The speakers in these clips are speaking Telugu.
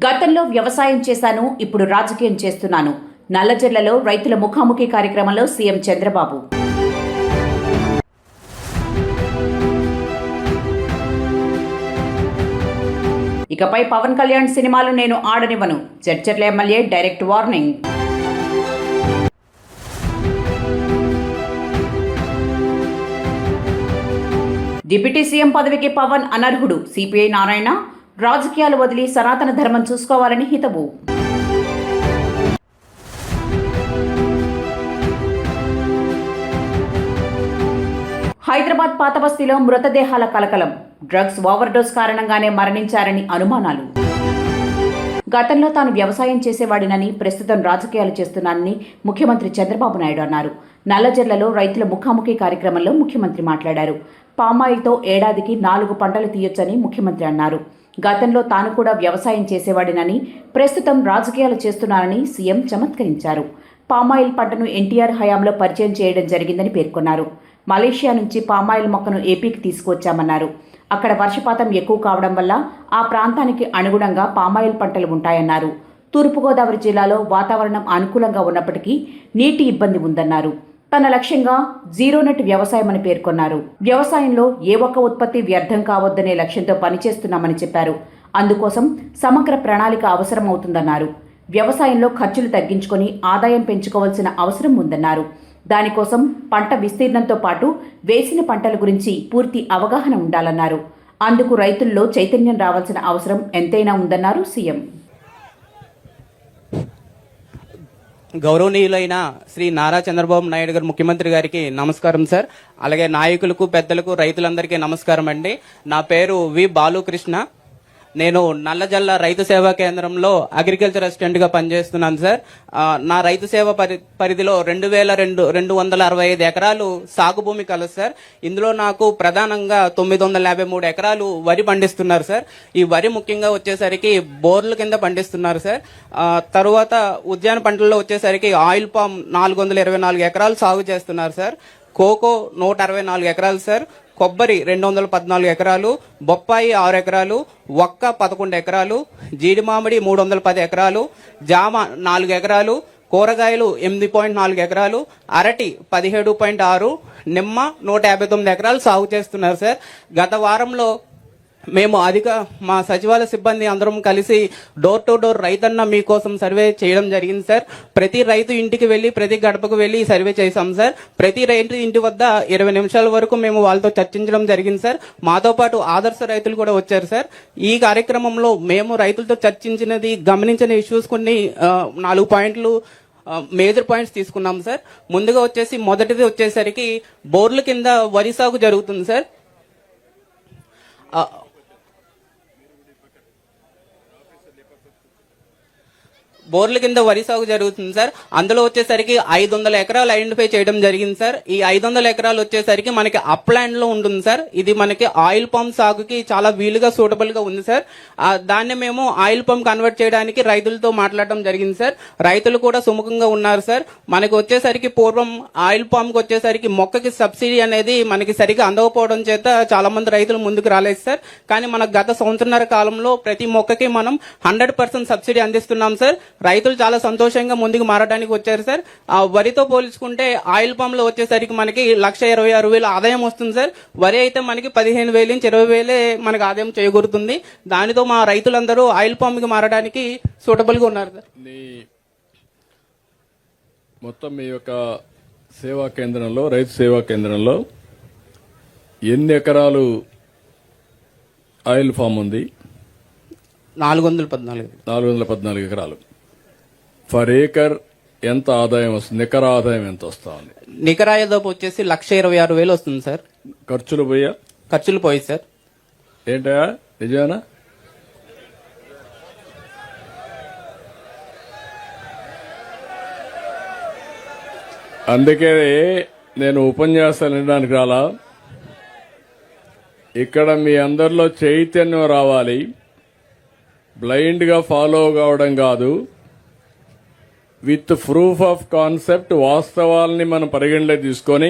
గతంలో వ్యవసాయం చేశాను, ఇప్పుడు రాజకీయం చేస్తున్నాను. నల్లజర్లలో రైతుల ముఖాముఖి కార్యక్రమంలో సీఎం చంద్రబాబు. ఇకపై పవన్ కళ్యాణ్ సినిమాలు నేను ఆడనివ్వను, Jadcherla MLA direct warning. Deputy CM పదవికి పవన్ అనర్హుడు, సిపిఐ నారాయణ. రాజకీయాలు వదిలి సనాతన ధర్మం చూసుకోవాలని హితవు. హైదరాబాద్ పాతబస్తీలో మృతదేహాల కలకలం. డ్రగ్స్ ఓవర్డోస్ కారణంగానే మరణించారని అనుమానాలు. గతంలో తాను వ్యవసాయం చేసేవాడినని, ప్రస్తుతం రాజకీయాలు చేస్తున్నానని ముఖ్యమంత్రి చంద్రబాబు నాయుడు అన్నారు. నల్లజర్లలో రైతుల ముఖాముఖి కార్యక్రమంలో ముఖ్యమంత్రి మాట్లాడారు. పామాయిల్తో ఏడాదికి 4 పంటలు తీయొచ్చని ముఖ్యమంత్రి అన్నారు. గతంలో తాను కూడా వ్యవసాయం చేసేవాడినని, ప్రస్తుతం రాజకీయాలు చేస్తున్నానని సీఎం చమత్కరించారు. పామాయిల్ పంటను ఎన్టీఆర్ హయాంలో పరిచయం చేయడం జరిగిందని పేర్కొన్నారు. మలేషియా నుంచి పామాయిల్ మొక్కను ఏపీకి తీసుకువచ్చామన్నారు. అక్కడ వర్షపాతం ఎక్కువ కావడం వల్ల ఆ ప్రాంతానికి అనుగుణంగా పామాయిల్ పంటలు ఉంటాయన్నారు. తూర్పుగోదావరి జిల్లాలో వాతావరణం అనుకూలంగా ఉన్నప్పటికీ నీటి ఇబ్బంది ఉందన్నారు. తన లక్ష్యంగా జీరో నెట్ వ్యవసాయమని పేర్కొన్నారు. వ్యవసాయంలో ఏ ఒక్క ఉత్పత్తి వ్యర్థం కావద్దనే లక్ష్యంతో పనిచేస్తున్నామని చెప్పారు. అందుకోసం సమగ్ర ప్రణాళిక అవసరమవుతుందన్నారు. వ్యవసాయంలో ఖర్చులు తగ్గించుకొని ఆదాయం పెంచుకోవాల్సిన అవసరం ఉందన్నారు. దానికోసం పంట విస్తీర్ణంతో పాటు వేసిన పంటల గురించి పూర్తి అవగాహన ఉండాలన్నారు. అందుకు రైతుల్లో చైతన్యం రావాల్సిన అవసరం ఎంతైనా ఉందన్నారు సీఎం. గౌరవనీయులైన శ్రీ నారా చంద్రబాబు నాయుడు గారు ముఖ్యమంత్రి గారికి నమస్కారం సార్. అలాగే నాయకులకు, పెద్దలకు, రైతులందరికీ నమస్కారం అండి. నా పేరు వి బాలుకృష్ణ. నేను నల్లజల్ల రైతు సేవా కేంద్రంలో అగ్రికల్చర్ అసిస్టెంట్ గా పనిచేస్తున్నాను సార్. నా రైతు సేవ పరిధిలో 2265 ఎకరాలు సాగు భూమి కలదు సార్. ఇందులో నాకు ప్రధానంగా 953 ఎకరాలు వరి పండిస్తున్నారు సార్. ఈ వరి ముఖ్యంగా వచ్చేసరికి బోర్ల కింద పండిస్తున్నారు సార్. తరువాత ఉద్యాన పంటల్లో వచ్చేసరికి ఆయిల్ పామ్ 424 ఎకరాలు సాగు చేస్తున్నారు సార్. కోకో 164 ఎకరాలు సార్. కొబ్బరి 214 ఎకరాలు, బొప్పాయి 6 ఎకరాలు, వక్క 11 ఎకరాలు, జీడి మామిడి 310 ఎకరాలు, జామ 4 ఎకరాలు, కూరగాయలు 8.4 ఎకరాలు, అరటి 17.6, నిమ్మ 159 ఎకరాలు సాగు చేస్తున్నారు సార్. గత వారంలో మేము మా సచివాలయ సిబ్బంది అందరం కలిసి డోర్ టు డోర్ రైతన్న మీకోసం సర్వే చేయడం జరిగింది సార్. ప్రతి రైతు ఇంటికి వెళ్లి, ప్రతి గడపకు వెళ్లి సర్వే చేశాం సార్. ప్రతి రైతు ఇంటి వద్ద 20 నిమిషాల వరకు మేము వాళ్ళతో చర్చించడం జరిగింది సార్. మాతో పాటు ఆదర్శ రైతులు కూడా వచ్చారు సార్. ఈ కార్యక్రమంలో మేము రైతులతో చర్చించినది, గమనించిన ఇష్యూస్ కొన్ని 4 పాయింట్లు మేజర్ పాయింట్స్ తీసుకున్నాం సార్. ముందుగా మొదటిది వచ్చేసరికి బోర్ల కింద వరి సాగు జరుగుతుంది సార్. బోర్ల కింద వరి సాగు జరుగుతుంది సార్. అందులో వచ్చేసరికి 500 ఎకరాలు ఐడెంటిఫై చేయడం జరిగింది సార్. ఈ 500 ఎకరాలు వచ్చేసరికి మనకి అప్లాండ్ లో ఉంటుంది సార్. ఇది మనకి ఆయిల్ పంప్ సాగుకి చాలా వీలుగా, సూటబుల్ గా ఉంది సార్. దాన్ని మేము ఆయిల్ పంప్ కన్వర్ట్ చేయడానికి రైతులతో మాట్లాడడం జరిగింది సార్. రైతులు కూడా సుముఖంగా ఉన్నారు సార్. మనకి వచ్చేసరికి పూర్వం ఆయిల్ పంప్ కి వచ్చేసరికి మొక్కకి సబ్సిడీ అనేది మనకి సరిగా అందకపోవడం చేత చాలా మంది రైతులు ముందుకు రాలేదు సార్. కానీ మన గత సంవత్సరన్నర కాలంలో ప్రతి మొక్కకి మనం 100% సబ్సిడీ అందిస్తున్నాం సార్. రైతులు చాలా సంతోషంగా ముందుకు మారడానికి వచ్చారు సార్. వరితో పోల్చుకుంటే ఆయిల్ పంప్ లో వచ్చేసరికి మనకి 1,26,000 ఆదాయం వస్తుంది సార్. వరి అయితే మనకి 15,000 నుంచి 20,000 మనకి ఆదాయం చేకూరుతుంది. దానితో మా రైతులందరూ ఆయిల్ పంప్ కి మారడానికి సూటబుల్ గా ఉన్నారు సార్. మొత్తం మీ యొక్క సేవా కేంద్రంలో, రైతు సేవా కేంద్రంలో ఎన్ని ఎకరాలు ఆయిల్ ఫామ్ ఉంది? 414 ఎకరాలు. ఫర్ ఏకర్ ఎంత ఆదాయం వస్తుంది? నికర ఆదాయం ఎంత వస్తా ఉంది? నికర ఆదాయం వచ్చేసి 1,26,000 వస్తుంది సార్. ఖర్చులు పోయి సార్. ఏంటా నిజమేనా? అందుకే నేను ఉపన్యాసాలు వినడానికి రాలా. ఇక్కడ మీ అందరిలో చైతన్యం రావాలి. బ్లైండ్ గా ఫాలో కావడం కాదు, విత్ ప్రూఫ్ ఆఫ్ కాన్సెప్ట్, వాస్తవాల్ని మనం పరిగణలో తీసుకొని,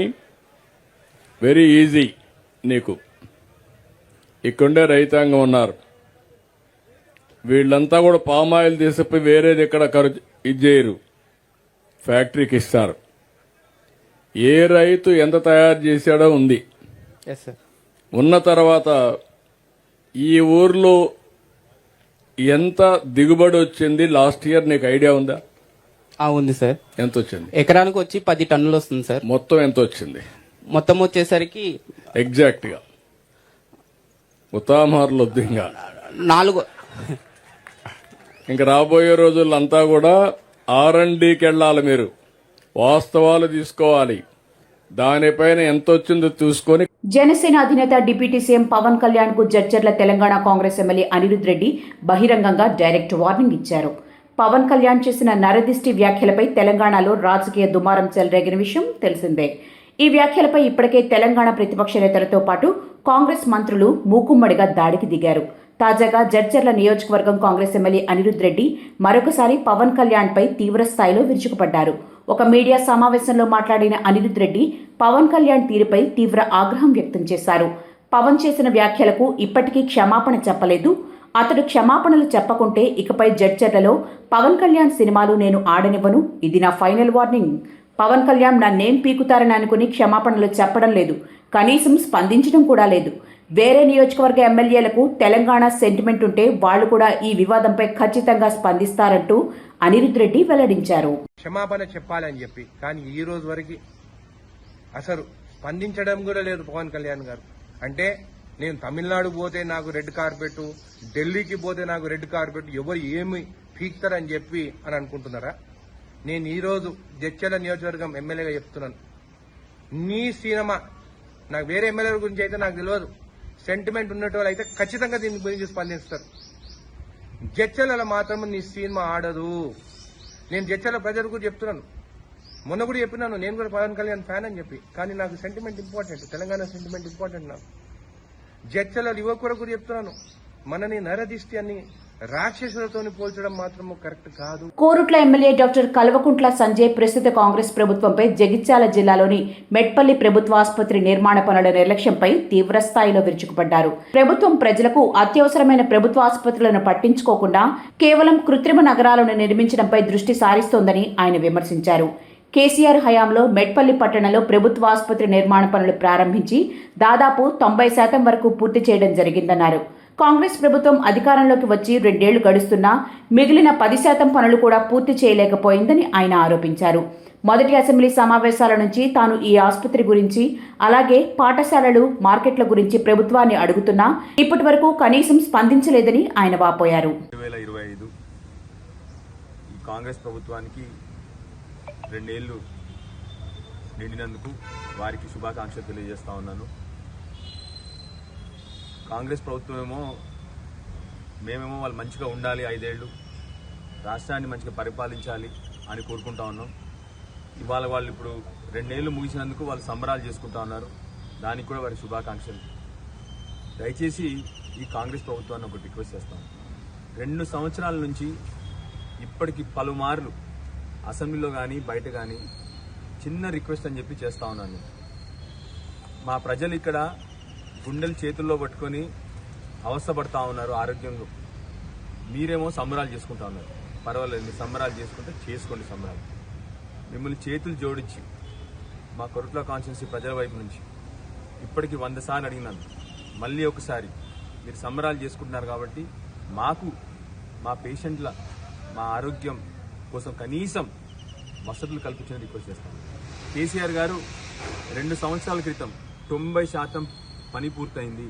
వెరీ ఈజీ నీకు. ఇక్కడే రైతాంగం ఉన్నారు. వీళ్ళంతా కూడా పామాయిల్ తీసుకుపోయి వేరేది ఎక్కడ ఖర్చు ఇది చేయరు, ఫ్యాక్టరీకి ఇస్తారు. ఏ రైతు ఎంత తయారు చేశాడో ఉంది. Yes sir. ఉన్న తర్వాత ఈ ఊర్లో ఎంత దిగుబడి వచ్చింది లాస్ట్ ఇయర్ నీకు ఐడియా ఉందా? ఉంది సార్. ఎంత వచ్చింది? ఎకరానికి వచ్చి 10 టన్నులు వస్తుంది సార్. మొత్తం ఎంత వచ్చింది? మొత్తం వచ్చేసరికి ఎగ్జాక్ట్ గా ఉతామార్లు వద్దు. ఇంకా 4. ఇంక రాబోయే రోజులంతా కూడా R&Dకి వెళ్ళాలి. మీరు వాస్తవాలు తీసుకోవాలి. దానిపైన ఎంత వచ్చిందో చూసుకొని. జనసేన అధినేత డిప్యూటీ సీఎం పవన్ కళ్యాణ్ కు జడ్చర్ల తెలంగాణ కాంగ్రెస్ ఎమ్మెల్యే అనిరుద్ రెడ్డి బహిరంగంగా డైరెక్ట్ వార్నింగ్ ఇచ్చారు. పవన్ కళ్యాణ్ చేసిన నరదిష్టి వ్యాఖ్యలపై తెలంగాణలో రాజకీయ దుమారం చెలరేగిన విషయం తెలిసిందే. ఈ వ్యాఖ్యలపై ఇప్పటికే తెలంగాణ ప్రతిపక్ష నేతలతో పాటు కాంగ్రెస్ మంత్రులు మూకుమ్మడిగా దాడికి దిగారు. తాజాగా జడ్చర్ల నియోజకవర్గం కాంగ్రెస్ ఎమ్మెల్యే అనిరుద్ రెడ్డి మరొకసారి పవన్ కళ్యాణ్ పై తీవ్ర స్థాయిలో విరుచుకుపడ్డారు. ఒక మీడియా సమావేశంలో మాట్లాడిన అనిరుద్ రెడ్డి పవన్ కళ్యాణ్ తీరుపై తీవ్ర ఆగ్రహం వ్యక్తం చేశారు. పవన్ చేసిన వ్యాఖ్యలకు ఇప్పటికీ క్షమాపణ చెప్పలేదు. అతడు క్షమాపణలు చెప్పకుంటే ఇకపై జడ్చర్లలో పవన్ కళ్యాణ్ సినిమాలు నేను ఆడనివ్వను. ఇది నా ఫైనల్ వార్నింగ్. పవన్ కళ్యాణ్ నన్నేం పీకుతారని అనుకుని క్షమాపణలు చెప్పడం లేదు. కనీసం స్పందించడం కూడా లేదు. వేరే నియోజకవర్గ ఎమ్మెల్యేలకు తెలంగాణ సెంటిమెంట్ ఉంటే వాళ్లు కూడా ఈ వివాదంపై ఖచ్చితంగా స్పందిస్తారంటూ అనిరుద్ రెడ్డి వెల్లడించారు. క్షమాపణ చెప్పాలని చెప్పి, కానీ ఈ రోజు వరకు అసలు స్పందించడం కూడా లేదు పవన్ కళ్యాణ్ గారు. అంటే నేను తమిళనాడు పోతే నాకు రెడ్ కార్పెట్, ఢిల్లీకి పోతే నాకు రెడ్ కార్పెట్, ఎవరు ఏమి పీక్తారని చెప్పి అని అనుకుంటున్నారా? నేను ఈ రోజు జడ్చర్ల నియోజకవర్గం ఎమ్మెల్యేగా చెప్తున్నాను, నీ సినిమా నాకు వేరే ఎమ్మెల్యేల గురించి అయితే నాకు తెలియదు. సెంటిమెంట్ ఉన్నట్టు అయితే ఖచ్చితంగా దీని గురించి స్పందిస్తారు. జడ్చర్లలో మాత్రం నీ సినిమా ఆడదు. నేను జడ్చర్ల ప్రజలు కూడా చెప్తున్నాను, మొన్న కూడా చెప్పినాను, నేను కూడా పవన్ కళ్యాణ్ ఫ్యాన్ అని చెప్పి. కానీ నాకు sentiment important, Telangana sentiment important. నాకు జడ్చర్ల యువకుడు కూడా చెప్తున్నాను, మనని నరదిష్టి అని రాక్షసులతో పోల్చడం మాత్రం కరెక్ట్ కాదు. కోరుట్ల ఎమ్మెల్యే డాక్టర్ కల్వకుంట్ల సంజయ్ ప్రస్తుత కాంగ్రెస్ ప్రభుత్వంపై జగిత్యాల జిల్లాలోని మెట్పల్లి ప్రభుత్వ ఆసుపత్రి నిర్మాణ పనుల నిర్లక్ష్యంపై తీవ్ర స్థాయిలో విరుచుకుపడ్డారు. ప్రభుత్వం ప్రజలకు అత్యవసరమైన ప్రభుత్వ ఆసుపత్రులను పట్టించుకోకుండా కేవలం కృత్రిమ నగరాలను నిర్మించడంపై దృష్టి సారిస్తోందని ఆయన విమర్శించారు. కేసీఆర్ హయాంలో మెట్పల్లి పట్టణంలో ప్రభుత్వ ఆసుపత్రి నిర్మాణ పనులు ప్రారంభించి దాదాపు 90% వరకు పూర్తి చేయడం జరిగిందన్నారు. కాంగ్రెస్ ప్రభుత్వం అధికారంలోకి వచ్చి 2 ఏళ్లు గడుస్తున్నా మిగిలిన 10% పనులు కూడా పూర్తి చేయలేకపోయిందని ఆయన ఆరోపించారు. మొదటి అసెంబ్లీ సమావేశాల నుంచి తాను ఈ ఆసుపత్రి గురించి, అలాగే పాఠశాలలు, మార్కెట్ల గురించి ప్రభుత్వాన్ని అడుగుతున్నా ఇప్పటి వరకు కనీసం స్పందించలేదని ఆయన వాపోయారు. 2025 ఈ కాంగ్రెస్ ప్రభుత్వానికి 2 ఏళ్లు నిండినందుకు వారికి శుభాకాంక్షలు తెలియజేస్తా ఉన్నాను. కాంగ్రెస్ ప్రభుత్వమేమో మేమేమో వాళ్ళు మంచిగా ఉండాలి, 5 ఏళ్ళు రాష్ట్రాన్ని మంచిగా పరిపాలించాలి అని కోరుకుంటా ఉన్నాం. ఇవాళ వాళ్ళు ఇప్పుడు 2 ఏళ్ళు ముగిసినందుకు వాళ్ళు సంబరాలు చేసుకుంటా ఉన్నారు. దానికి కూడా వారి శుభాకాంక్షలు. దయచేసి ఈ కాంగ్రెస్ ప్రభుత్వాన్ని ఒకటి రిక్వెస్ట్ చేస్తాం, 2 సంవత్సరాల నుంచి ఇప్పటికి పలుమార్లు అసెంబ్లీలో కానీ బయట కానీ చిన్న రిక్వెస్ట్ అని చెప్పి చేస్తా ఉన్నాను. మా ప్రజలు ఇక్కడ గుండెలు చేతుల్లో పట్టుకొని అవస్థపడతా ఉన్నారు ఆరోగ్యంలో. మీరేమో సంబరాలు చేసుకుంటా ఉన్నారు. పర్వాలేదు, మీరు సంబరాలు చేసుకుంటే చేసుకోండి సంబరాలు. మిమ్మల్ని చేతులు జోడించి మా కొరుట్ల కాన్స్టిట్యున్సీ ప్రజల వైపు నుంచి ఇప్పటికి 100 సార్లు అడిగినాను. మళ్ళీ ఒకసారి మీరు సంబరాలు చేసుకుంటున్నారు కాబట్టి మాకు మా పేషెంట్ల మా ఆరోగ్యం కోసం కనీసం వసతులు కల్పించని రిక్వెస్ట్ చేస్తాను. కేసీఆర్ గారు 2 సంవత్సరాల క్రితం 90% పని పూర్తయింది.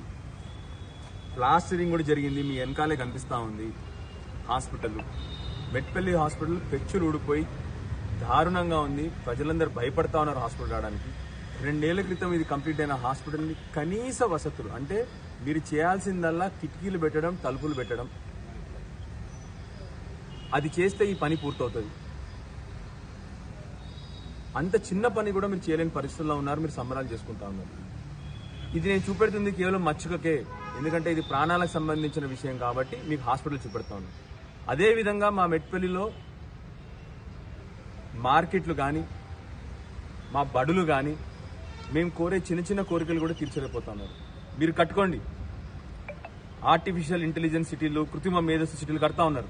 ప్లాస్టరింగ్ కూడా జరిగింది, మీ వెనకాలే కనిపిస్తూ ఉంది. హాస్పిటల్ మెట్పల్లి హాస్పిటల్ పెచ్చులు ఊడిపోయి దారుణంగా ఉంది. ప్రజలందరూ భయపడతా ఉన్నారు హాస్పిటల్ రావడానికి. 2 ఏళ్ల క్రితం ఇది కంప్లీట్ అయిన హాస్పిటల్ని కనీస వసతులు అంటే మీరు చేయాల్సిందల్లా కిటికీలు పెట్టడం, తలుపులు పెట్టడం. అది చేస్తే ఈ పని పూర్తవుతుంది. అంత చిన్న పని కూడా మీరు చేయలేని పరిస్థితుల్లో ఉన్నారు. మీరు సంబరాలు చేసుకుంటా ఉన్నారు. ఇది నేను చూపెడుతుంది కేవలం మచ్చుకకే, ఎందుకంటే ఇది ప్రాణాలకు సంబంధించిన విషయం కాబట్టి మీకు హాస్పిటల్ చూపెడతా ఉన్నాను. అదేవిధంగా మా మెట్పల్లిలో మార్కెట్లు కానీ మా బడులు కానీ మేము కోరే చిన్న చిన్న కోరికలు కూడా తీర్చలేకపోతున్నారు. మీరు కట్టుకోండి, ఆర్టిఫిషియల్ ఇంటెలిజెన్స్ సిటీలు, కృత్రిమ మేధస్సు సిటీలు కడతా ఉన్నారు.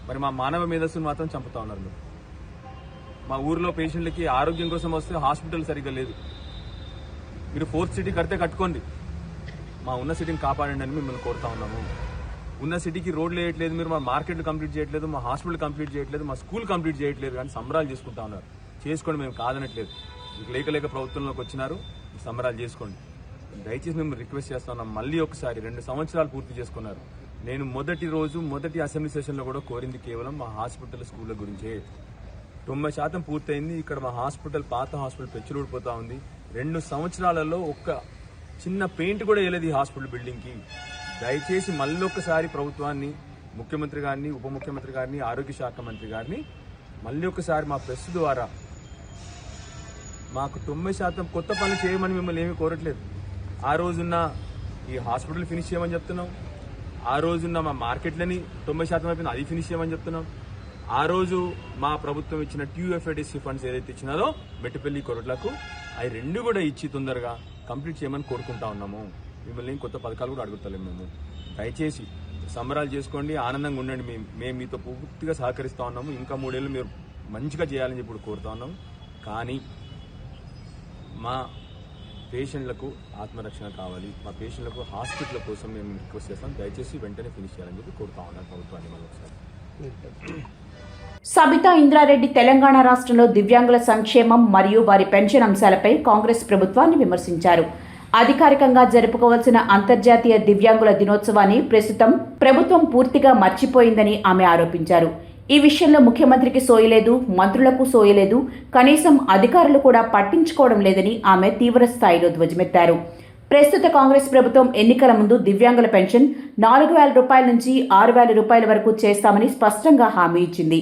మరి మా మానవ మేధస్సును మాత్రం చంపుతా ఉన్నారు మీరు. మా ఊర్లో పేషెంట్లకి ఆరోగ్యం కోసం వస్తే హాస్పిటల్ సరిగ్గా లేదు. మీరు 4th సిటీ కడితే కట్టుకోండి, మా ఉన్న సిటీని కాపాడండి అని మిమ్మల్ని కోరుతా ఉన్నాము. ఉన్న సిటీకి రోడ్లు వేయట్లేదు మీరు, మా మార్కెట్లు కంప్లీట్ చేయట్లేదు, మా హాస్పిటల్ కంప్లీట్ చేయట్లేదు, మా స్కూల్ కంప్లీట్ చేయట్లేదు, కానీ సంబరాలు చేసుకుంటా ఉన్నారు. చేసుకోండి, మేము కాదనట్లేదు. మీకు లేక ప్రభుత్వంలోకి వచ్చినారు, సంబరాలు చేసుకోండి. దయచేసి మేము రిక్వెస్ట్ చేస్తా ఉన్నాం. మళ్ళీ ఒకసారి 2 సంవత్సరాలు పూర్తి చేసుకున్నారు. నేను మొదటి అసెంబ్లీ సెషన్లో కూడా కోరింది కేవలం మా హాస్పిటల్, స్కూళ్ళ గురించే. 90% పూర్తయింది. ఇక్కడ మా హాస్పిటల్, పాత హాస్పిటల్ పెచ్చులూడిపోతా ఉంది. 2 సంవత్సరాలలో ఒక్క చిన్న పెయింట్ కూడా వేయలేదు ఈ హాస్పిటల్ బిల్డింగ్ కి. దయచేసి మళ్ళొక్కసారి ప్రభుత్వాన్ని, ముఖ్యమంత్రి గారిని, ఉప ముఖ్యమంత్రి గారిని, ఆరోగ్య శాఖ మంత్రి గారిని మళ్ళీ ఒకసారి మా ప్రెస్ ద్వారా మాకు 90% కొత్త పనులు చేయమని మిమ్మల్ని ఏమీ కోరట్లేదు. ఆ రోజున్న ఈ హాస్పిటల్ ఫినిష్ చేయమని చెప్తున్నాం. ఆ రోజున్న మా మార్కెట్లని 90% అయిపోయింది, అది ఫినిష్ చేయమని చెప్తున్నాం. ఆ రోజు మా ప్రభుత్వం ఇచ్చిన TUFADC ఫండ్స్ ఏదైతే ఇచ్చినారో మెట్టుపల్లి, కొరట్లకు, అవి 2 కూడా ఇచ్చి తొందరగా కంప్లీట్ చేయమని కోరుకుంటా ఉన్నాము. మిమ్మల్ని కొత్త పథకాలు కూడా అడుగుతలేము మేము. దయచేసి సంబరాలు చేసుకోండి, ఆనందంగా ఉండండి. మేము మీతో పూర్తిగా సహకరిస్తా ఉన్నాము. ఇంకా 3 ఏళ్ళు మీరు మంచిగా చేయాలని చెప్పి కోరుతా ఉన్నాము. కానీ మా పేషెంట్లకు ఆత్మరక్షణ కావాలి, మా పేషెంట్లకు హాస్పిటల్ కోసం మేము రిక్వెస్ట్ చేస్తాం. దయచేసి వెంటనే ఫినిష్ చేయాలని చెప్పి కోరుతా ఉన్నాను ప్రభుత్వాన్ని మళ్ళీ ఒకసారి. సబితా ఇంద్రారెడ్డి తెలంగాణ రాష్ట్రంలో దివ్యాంగుల సంక్షేమం మరియు వారి పెన్షన్ అంశాలపై కాంగ్రెస్ ప్రభుత్వాన్ని విమర్శించారు. అధికారికంగా జరుపుకోవాల్సిన అంతర్జాతీయ దివ్యాంగుల దినోత్సవాన్ని ప్రస్తుతం ప్రభుత్వం పూర్తిగా మర్చిపోయిందని ఆమె ఆరోపించారు. ఈ విషయంలో ముఖ్యమంత్రికి సోయలేదు, మంత్రులకు సోయలేదు, కనీసం అధికారులు కూడా పట్టించుకోవడం లేదని ఆమె తీవ్ర స్థాయిలో ధ్వజమెత్తారు. ప్రస్తుత కాంగ్రెస్ ప్రభుత్వం ఎన్నికల ముందు దివ్యాంగుల పెన్షన్ 4,000 రూపాయల నుంచి 6,000 రూపాయల వరకు చేస్తామని స్పష్టంగా హామీ ఇచ్చింది.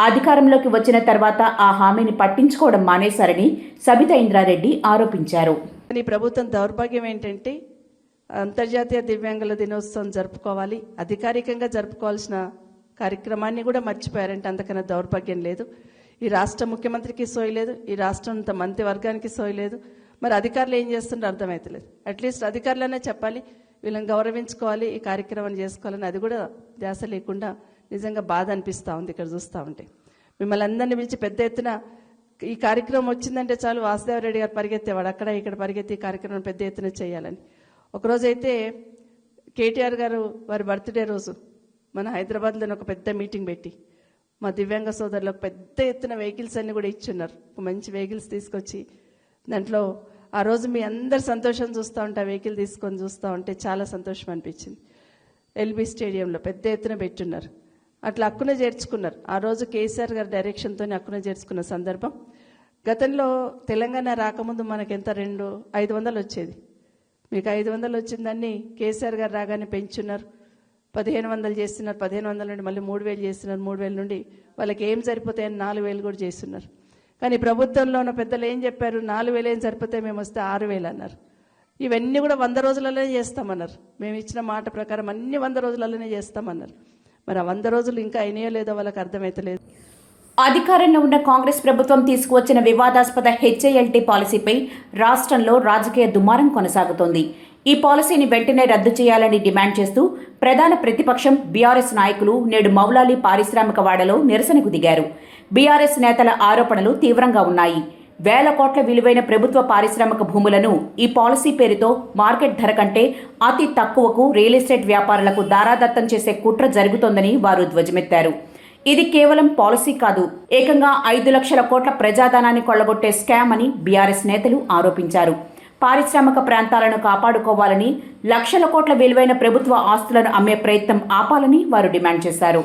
అధికారంలోకి వచ్చిన తర్వాత ఆ హామీని పట్టించుకోవడం మానేశారని సబితా ఇంద్రారెడ్డి ఆరోపించారు. ఈ ప్రభుత్వం దౌర్భాగ్యం ఏంటంటే అంతర్జాతీయ దివ్యాంగుల దినోత్సవం జరుపుకోవాలి, అధికారికంగా జరుపుకోవాల్సిన కార్యక్రమాన్ని కూడా మర్చిపోయారంటే అంతకన్నా దౌర్భాగ్యం లేదు. ఈ రాష్ట్ర ముఖ్యమంత్రికి సోయలేదు, ఈ రాష్ట్రం మంత్రివర్గానికి సోయలేదు. మరి అధికారులు ఏం చేస్తుంటే అర్థమవుతలేదు. అట్లీస్ట్ అధికారులనే చెప్పాలి, వీళ్ళని గౌరవించుకోవాలి, ఈ కార్యక్రమాన్ని చేసుకోవాలని. అది కూడా ధ్యాస లేకుండా నిజంగా బాధ అనిపిస్తూ ఉంది ఇక్కడ చూస్తూ ఉంటే. మిమ్మల్ని అందరినీ పిలిచి పెద్ద ఎత్తున ఈ కార్యక్రమం వచ్చిందంటే చాలు వాసుదేవరెడ్డి గారు పరిగెత్తేవాడు, అక్కడ ఇక్కడ పరిగెత్తి ఈ కార్యక్రమం పెద్ద ఎత్తున చేయాలని. ఒకరోజైతే కేటీఆర్ గారు వారి బర్త్డే రోజు మన హైదరాబాద్లో ఒక పెద్ద మీటింగ్ పెట్టి మా దివ్యాంగ సోదరులకు పెద్ద ఎత్తున వెహికల్స్ అన్ని కూడా ఇచ్చున్నారు. మంచి వెహికల్స్ తీసుకొచ్చి దాంట్లో ఆ రోజు మీ అందరు సంతోషం చూస్తూ ఉంటే, ఆ వెహికల్ తీసుకొని చూస్తూ ఉంటే చాలా సంతోషం అనిపించింది. LB స్టేడియంలో పెద్ద ఎత్తున పెట్టున్నారు. అట్లా అక్కున చేర్చుకున్నారు. ఆ రోజు కేసీఆర్ గారి డైరెక్షన్తో అక్కున చేర్చుకున్న సందర్భం. గతంలో తెలంగాణ రాకముందు మనకి ఎంత 500 వచ్చేది, మీకు 500 వచ్చిందని కేసీఆర్ గారు రాగానే పెంచున్నారు. 1,500 చేస్తున్నారు, 1,500 నుండి మళ్ళీ 3,000 చేస్తున్నారు, 3,000 నుండి వాళ్ళకి ఏం సరిపోతాయని 4,000 కూడా చేస్తున్నారు. కానీ ప్రభుత్వంలో ఉన్న పెద్దలు ఏం చెప్పారు, 4,000 ఏం సరిపోతాయి, మేము వస్తే 6,000 అన్నారు. ఇవన్నీ కూడా 100 రోజులలోనే చేస్తామన్నారు. మేము ఇచ్చిన మాట ప్రకారం అన్ని 100 రోజులలోనే చేస్తామన్నారు. మరి ఆ 100 రోజులు ఇంకా అయినాయో లేదో వాళ్ళకి అర్థమైతలేదు. అధికారంలో ఉన్న కాంగ్రెస్ ప్రభుత్వం తీసుకువచ్చిన వివాదాస్పద HILT పాలసీపై రాష్ట్రంలో రాజకీయ దుమారం కొనసాగుతోంది. ఈ పాలసీని వెంటనే రద్దు చేయాలని డిమాండ్ చేస్తూ ప్రధాన ప్రతిపక్షం బీఆర్ఎస్ నాయకులు నేడు మౌలాలి పారిశ్రామిక వాడలో నిరసనకు దిగారు. బీఆర్ఎస్ నేతల ఆరోపణలు తీవ్రంగా ఉన్నాయి. వేల కోట్ల విలువైన ప్రభుత్వ పారిశ్రామిక భూములను ఈ పాలసీ పేరుతో మార్కెట్ ధర కంటే అతి తక్కువకు రియల్ ఎస్టేట్ వ్యాపారులకు దారాదత్తం చేసే కుట్ర జరుగుతోందని వారు ధ్వజమెత్తారు. ఇది కేవలం పాలసీ కాదు, ఏకంగా 5 లక్షల కోట్ల ప్రజాధనాన్ని కొల్లగొట్టే స్కామ్ అని బీఆర్ఎస్ నేతలు ఆరోపించారు. పారిశ్రామిక ప్రాంతాలను కాపాడుకోవాలని, లక్షల కోట్ల విలువైన ప్రభుత్వ ఆస్తులను అమ్మే ప్రయత్నం ఆపాలని వారు డిమాండ్ చేశారు.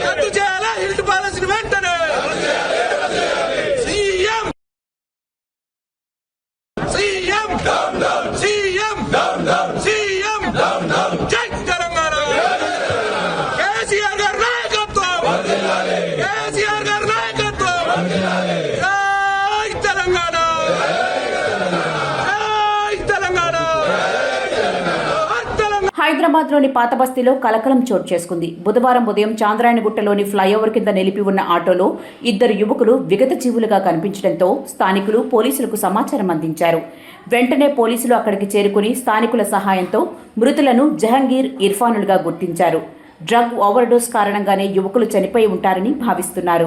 రద్దు చేయాలి, హైదరాబాద్లోని పాత బస్తీలో కలకలం చోటు చేసుకుంది. బుధవారం ఉదయం చాంద్రాయణగుట్టలోని ఫ్లైఓవర్ కింద నిలిపి ఉన్న ఆటోలో 2 యువకులు విగత జీవులుగా కనిపించడంతో స్థానికులు పోలీసులకు సమాచారం అందించారు. వెంటనే పోలీసులు అక్కడికి చేరుకుని స్థానికుల సహాయంతో మృతులను జహంగీర్, ఇర్ఫానులుగా గుర్తించారు. డ్రగ్ ఓవర్డోస్ కారణంగానే యువకులు చనిపోయి ఉంటారని భావిస్తున్నారు.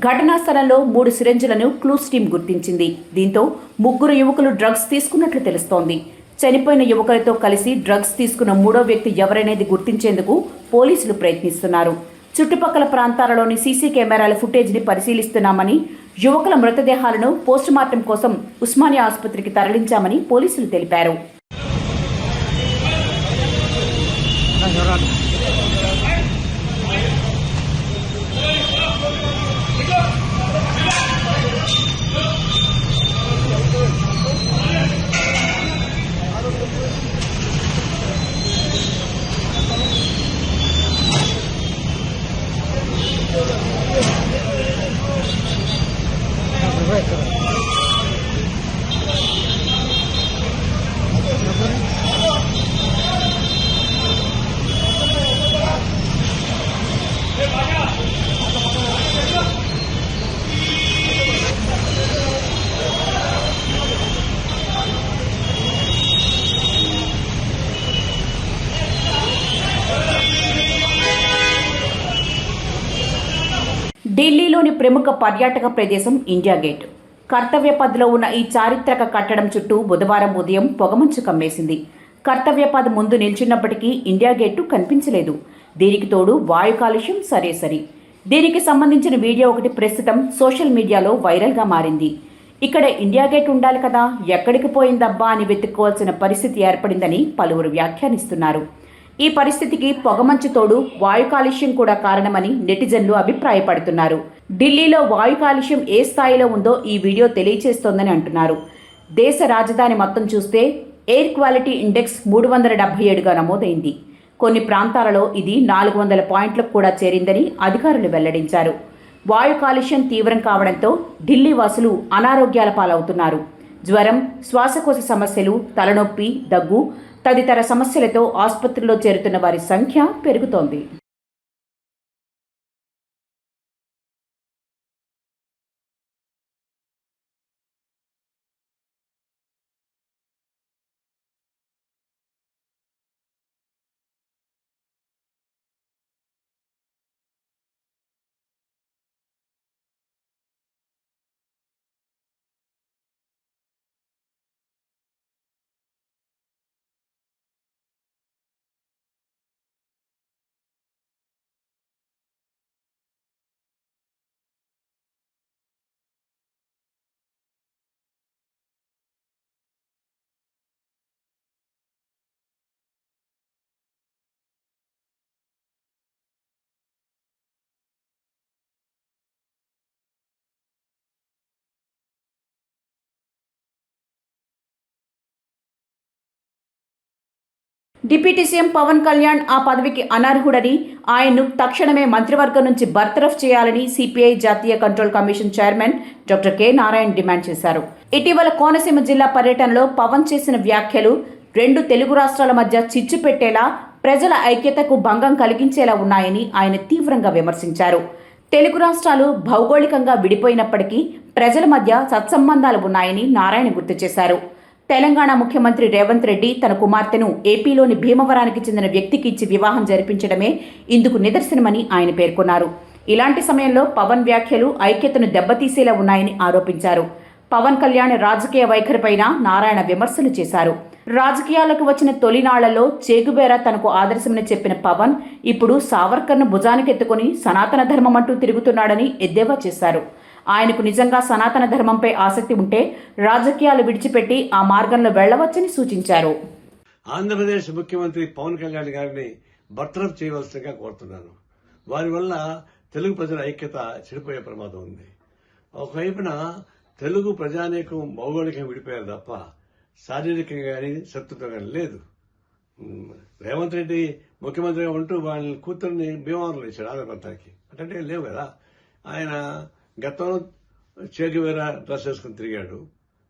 ఘటనా స్థలంలో 3 సిరంజులను క్లూస్ టీం గుర్తించింది. దీంతో 3 యువకులు డ్రగ్స్ తీసుకున్నట్లు తెలుస్తోంది. చనిపోయిన యువకులతో కలిసి డ్రగ్స్ తీసుకున్న 3వ వ్యక్తి ఎవరనేది గుర్తించేందుకు పోలీసులు ప్రయత్నిస్తున్నారు. చుట్టుపక్కల ప్రాంతాలలోని సీసీ కెమెరాల ఫుటేజ్ని పరిశీలిస్తున్నామని, యువకుల మృతదేహాలను పోస్టుమార్టం కోసం ఉస్మానియా ఆసుపత్రికి తరలించామని పోలీసులు తెలిపారు. ఢిల్లీలోని ప్రముఖ పర్యాటక ప్రదేశం ఇండియా గేట్. కర్తవ్య పథ్లో ఉన్న ఈ చారిత్రక కట్టడం చుట్టూ బుధవారం ఉదయం పొగమంచు కమ్మేసింది. కర్తవ్య పథ్ ముందు నిల్చున్నప్పటికీ ఇండియా గేటు కనిపించలేదు. దీనికి తోడు వాయు కాలుష్యం సరేసరి. దీనికి సంబంధించిన వీడియో ఒకటి ప్రస్తుతం సోషల్ మీడియాలో వైరల్గా మారింది. ఇక్కడ ఇండియా గేట్ ఉండాలి కదా, ఎక్కడికి పోయిందబ్బా అని వెతుక్కోవాల్సిన పరిస్థితి ఏర్పడిందని పలువురు వ్యాఖ్యానిస్తున్నారు. ఈ పరిస్థితికి పొగమంచు తోడు వాయు కాలుష్యం కూడా కారణమని నెటిజన్లు అభిప్రాయపడుతున్నారు. ఢిల్లీలో వాయు కాలుష్యం ఏ స్థాయిలో ఉందో ఈ వీడియో తెలియచేస్తోందని అంటున్నారు. దేశ రాజధాని మొత్తం చూస్తే ఎయిర్ క్వాలిటీ ఇండెక్స్ 377గా నమోదైంది. కొన్ని ప్రాంతాలలో ఇది 400 పాయింట్లకు కూడా చేరిందని అధికారులు వెల్లడించారు. వాయు కాలుష్యం తీవ్రం కావడంతో ఢిల్లీ వాసులు అనారోగ్యాల పాలవుతున్నారు. జ్వరం, శ్వాసకోశ సమస్యలు, తలనొప్పి, దగ్గు తదితర సమస్యలతో ఆసుపత్రిలో చేరుతున్న వారి సంఖ్య పెరుగుతోంది. డిప్యూటీ సీఎం పవన్ కళ్యాణ్ ఆ పదవికి అనర్హుడని, ఆయన్ను తక్షణమే మంత్రివర్గం నుంచి బర్తరఫ్ చేయాలని సిపిఐ జాతీయ control commission chairman doctor K Narayana demand చేశారు. ఇటీవల కోనసీమ జిల్లా పర్యటనలో పవన్ చేసిన వ్యాఖ్యలు 2 తెలుగు రాష్ట్రాల మధ్య చిచ్చు పెట్టేలా, ప్రజల ఐక్యతకు భంగం కలిగించేలా ఉన్నాయని ఆయన తీవ్రంగా విమర్శించారు. తెలుగు రాష్ట్రాలు భౌగోళికంగా విడిపోయినప్పటికీ ప్రజల మధ్య సత్సంబంధాలు ఉన్నాయని నారాయణ గుర్తు చేశారు. తెలంగాణ ముఖ్యమంత్రి రేవంత్ రెడ్డి తన కుమార్తెను ఏపీలోని భీమవరానికి చెందిన వ్యక్తికి ఇచ్చి వివాహం జరిపించడమే ఇందుకు నిదర్శనమని ఆయన పేర్కొన్నారు. ఇలాంటి సమయంలో పవన్ వ్యాఖ్యలు ఐక్యతను దెబ్బతీసేలా ఉన్నాయని ఆరోపించారు. పవన్ కళ్యాణ్ రాజకీయ వైఖరిపైన నారాయణ విమర్శలు చేశారు. రాజకీయాలకు వచ్చిన తొలినాళ్లలో చేగుబేరా తనకు ఆదర్శమని చెప్పిన పవన్ ఇప్పుడు సావర్కర్ను భుజానికెత్తుకుని సనాతన ధర్మం అంటూ తిరుగుతున్నాడని ఎద్దేవా చేశారు. ఆయనకు నిజంగా సనాతన ధర్మంపై ఆసక్తి ఉంటే రాజకీయాలు విడిచిపెట్టి ఆ మార్గంలో వెళ్లవచ్చని సూచించారు. ఆంధ్రప్రదేశ్ ముఖ్యమంత్రి పవన్ కళ్యాణ్ గారిని బర్తరఫ్ చేయవలసిందిగా కోరుతున్నాను. వారి వల్ల తెలుగు ప్రజల ఐక్యత చెడిపోయే ప్రమాదం ఉంది. ఒకవైపున తెలుగు ప్రజానీకం భౌగోళికంగా విడిపోయారు తప్ప శారీరకంగా కానీ శత్రుత్వం కానీ లేదు. రేవంత్ రెడ్డి ముఖ్యమంత్రిగా ఉంటూ వాళ్ళ కూతుర్ని భీమవరంలో ఇచ్చాడు ఆంధ్రప్రదేశ్కి. అంటే లేవు కదా. ఆయన గతంలో చేగువేరా డ్రెస్ వేసుకుని తిరిగాడు,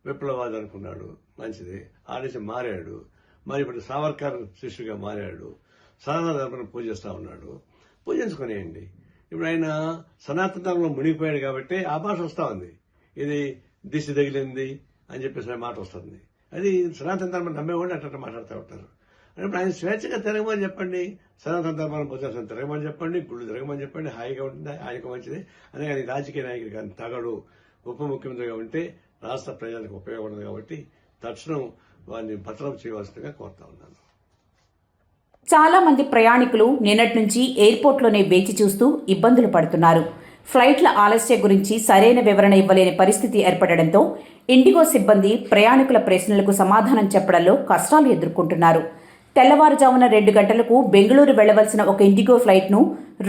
విప్లవాది అనుకున్నాడు, మంచిది. ఆడేసి మారాడు. మరి ఇప్పుడు సావర్కర్ శిష్యుగా మారాడు. సనాతన ధర్మాన్ని పూజిస్తూ ఉన్నాడు, పూజించుకునేయండి. ఇప్పుడు ఆయన సనాతన ధర్మంలో మునిగిపోయాడు కాబట్టి ఆ భాష వస్తూ ఉంది, ఇది దిష్టి తగిలింది అని చెప్పేసి మాట వస్తుంది. అది సనాతన ధర్మం నమ్మేవాళ్ళు అట్లా మాట్లాడుతూ ఉంటారు. అంటే ఆయన స్వేచ్ఛగా తిరగమని చెప్పండి, సనాతన ధర్మాన్ని పూజించిన తిరగమని చెప్పండి, గుళ్ళు తిరగమని చెప్పండి, హాయిగా ఉంటుంది, ఆయనకు మంచిది. అని ఆయన రాజకీయ నాయకుడు కానీ తగడు ఉప ముఖ్యమంత్రిగా ఉంటే రాష్ట్ర ప్రజలకు ఉపయోగపడదు కాబట్టి తక్షణం వారిని భద్రం చేయవలసిందిగా కోరుతా ఉన్నాను. చాలా మంది ప్రయాణికులు నిన్నటి నుంచి ఎయిర్పోర్ట్లోనే వేచి చూస్తూ ఇబ్బందులు పడుతున్నారు. ఫ్లైట్ల ఆలస్యం గురించి సరైన వివరణ ఇవ్వలేని పరిస్థితి ఏర్పడడంతో ఇండిగో సిబ్బంది ప్రయాణికుల ప్రశ్నలకు సమాధానం చెప్పడంలో కష్టాలు ఎదుర్కొంటున్నారు. తెల్లవారుజామున 2 గంటలకు బెంగళూరు వెళ్లవలసిన ఒక ఇండిగో ఫ్లైట్ను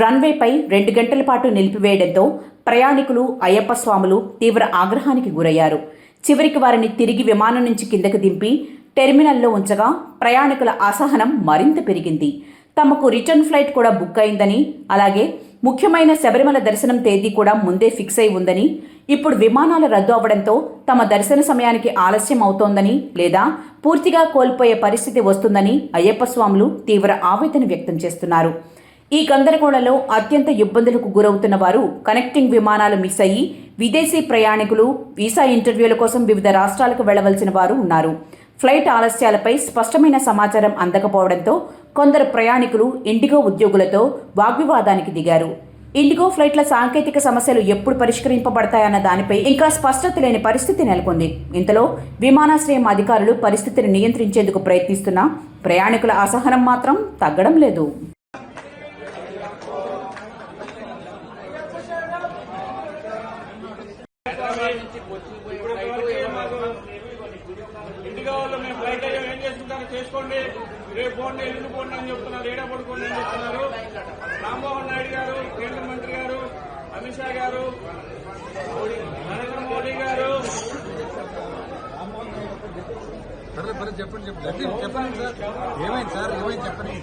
రన్వేపై 2 గంటల పాటు నిలిపివేయడంతో ప్రయాణికులు, అయ్యప్ప స్వాములు తీవ్ర ఆగ్రహానికి గురయ్యారు. చివరికి వారిని తిరిగి విమానం నుంచి కిందకు దింపి టెర్మినల్లో ఉంచగా ప్రయాణికుల అసహనం మరింత పెరిగింది. తమకు రిటర్న్ ఫ్లైట్ కూడా బుక్ అయిందని, అలాగే ముఖ్యమైన శబరిమల దర్శనం తేదీ కూడా ముందే ఫిక్స్ అయి ఉందని, ఇప్పుడు విమానాలు రద్దు అవ్వడంతో తమ దర్శన సమయానికి ఆలస్యం అవుతోందని లేదా పూర్తిగా కోల్పోయే పరిస్థితి వస్తుందని అయ్యప్ప స్వాములు తీవ్ర ఆవేదన వ్యక్తం చేస్తున్నారు. ఈ గందరగోళంలో అత్యంత ఇబ్బందులకు గురవుతున్న వారు కనెక్టింగ్ విమానాలు మిస్ అయ్యి విదేశీ ప్రయాణికులు, వీసా ఇంటర్వ్యూల కోసం వివిధ రాష్ట్రాలకు వెళ్లవలసిన వారు ఉన్నారు. ఫ్లైట్ ఆలస్యాలపై స్పష్టమైన సమాచారం అందకపోవడంతో కొందరు ప్రయాణికులు ఇండిగో ఉద్యోగులతో వాగ్వివాదానికి దిగారు. ఇండిగో ఫ్లైట్ల సాంకేతిక సమస్యలు ఎప్పుడు పరిష్కరింపబడతాయన్న దానిపై ఇంకా స్పష్టత లేని పరిస్థితి నెలకొంది. ఇంతలో విమానాశ్రయం అధికారులు పరిస్థితిని నియంత్రించేందుకు ప్రయత్నిస్తున్నా ప్రయాణికుల అసహనం మాత్రం తగ్గడం లేదు. ఇండిగా వాళ్ళు మేము ఫ్లైట్ అయ్యా ఏం చేసుకుంటారో చేసుకోండి, రేపు పోండి, ఎల్లుండి పోండి అని చెప్తున్నారు, ఏడా పడుకోండి అని చెప్తున్నారు. రామ్మోహన్ నాయుడు గారు, కేంద్ర మంత్రి గారు, అమిత్ షా గారు, నరేంద్ర మోడీ గారు చెప్పండి సార్, ఏమైంది సార్, ఏమైంది చెప్పండి.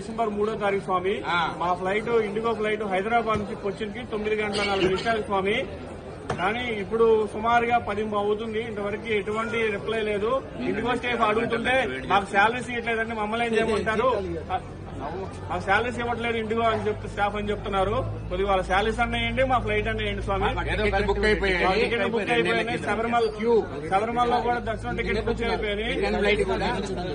డిసెంబర్ 3వ తారీఖు స్వామి, మా ఫ్లైట్ ఇండిగో ఫ్లైట్ హైదరాబాద్ నుంచి కొచ్చిన్ కి 9:40 స్వామి. కానీ ఇప్పుడు సుమారుగా 10 అవుతుంది, ఇంతవరకు ఎటువంటి రిప్లై లేదు. ఇండిగో స్టాఫ్ అడుగుతుంటే మాకు శాలరీస్ ఇవ్వట్లేదండి, మమ్మల్ని ఏం చేయమంటారు, మాకు శాలరీస్ ఇవ్వట్లేదు ఇండిగో అని స్టాఫ్ అని చెప్తున్నారు. కొద్దిగా వాళ్ళ శాలరీస్ అన్నాయండి, మా ఫ్లైట్ అన్నాయండి స్వామి. టికెట్ బుక్ అయిపోయినాయి, శబరిమలలో కూడా దర్శనం టికెట్ బుక్ అయిపోయినాయి.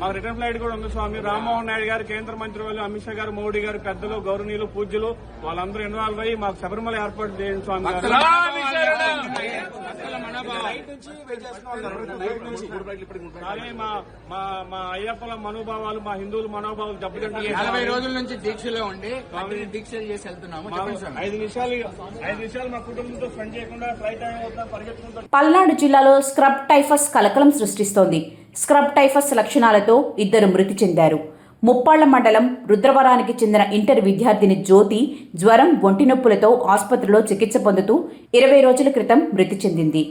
మాకు రిటర్న్ ఫ్లైట్ కూడా ఉంది స్వామి. రామ్మోహన్ నాయుడు గారు, కేంద్ర మంత్రి వాళ్ళు, అమిత్ షా గారు, మోడీ గారు, పెద్దలు, గౌరవనీయులు, పూజ్యులు వాళ్ళందరూ ఇన్వాల్వ్ అయ్యి మాకు శబరిమల ఏర్పాటు చేయండి స్వామి. కానీ మా అయ్యప్పల మనోభావాలు, మా హిందువుల మనోభావాలు దెబ్బతింటాయి. 40 రోజుల నుంచి దీక్షలో ఉండి దీక్షలు చేసి వెళ్తున్నాము. 5 నిమిషాలు మా కుటుంబంతో స్పెండ్ చేయకుండా ఫ్లైట్ టైం అవుతా పరిగెత్తుకుంటాం. పల్నాడు జిల్లాలో స్క్రబ్ టైఫస్ కలకలం సృష్టిస్తోంది. స్క్రబ్ టైఫస్ లక్షణాలతో 2 మృతి చెందారు. ముప్పాళ్ల మండలం రుద్రవరానికి చెందిన ఇంటర్ విద్యార్థిని జ్యోతి జ్వరం, ఒంటి నొప్పులతో ఆసుపత్రిలో చికిత్స పొందుతూ 20 రోజుల క్రితం మృతి చెందింది.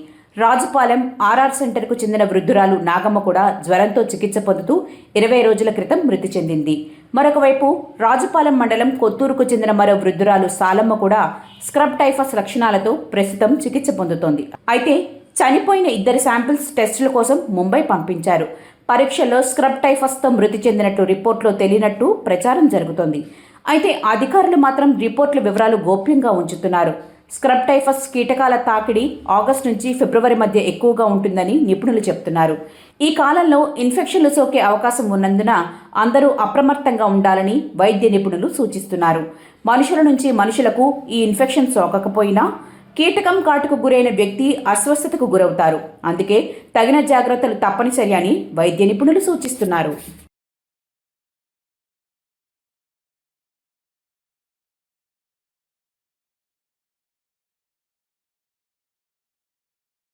రాజుపాలెం ఆర్ఆర్ సెంటర్కు చెందిన వృద్ధురాలు నాగమ్మ కూడా జ్వరంతో చికిత్స పొందుతూ 20 రోజుల క్రితం మృతి చెందింది. మరొక వైపు రాజుపాలెం మండలం కొత్తూరుకు చెందిన మరో వృద్ధురాలు సాలమ్మ కూడా స్క్రబ్ టైఫస్ లక్షణాలతో ప్రస్తుతం చికిత్స పొందుతోంది. అయితే చనిపోయిన 2 శాంపిల్స్ టెస్టుల కోసం ముంబై పంపించారు. పరీక్షల్లో స్క్రబ్ టైఫస్తో మృతి చెందినట్లు రిపోర్టులో తెలియనట్టు ప్రచారం జరుగుతోంది. అయితే అధికారులు మాత్రం రిపోర్టుల వివరాలు గోప్యంగా ఉంచుతున్నారు. స్క్రబ్ టైఫస్ కీటకాల తాకిడి ఆగస్టు నుంచి ఫిబ్రవరి మధ్య ఎక్కువగా ఉంటుందని నిపుణులు చెబుతున్నారు. ఈ కాలంలో ఇన్ఫెక్షన్లు సోకే అవకాశం ఉన్నందున అందరూ అప్రమత్తంగా ఉండాలని వైద్య నిపుణులు సూచిస్తున్నారు. మనుషుల నుంచి మనుషులకు ఈ ఇన్ఫెక్షన్ సోకకపోయినా కీటకం కాటుకు గురైన వ్యక్తి అస్వస్థతకు గురవుతారు. అందుకే తగిన జాగ్రత్తలు తప్పనిసరి అని వైద్య నిపుణులు సూచిస్తున్నారు.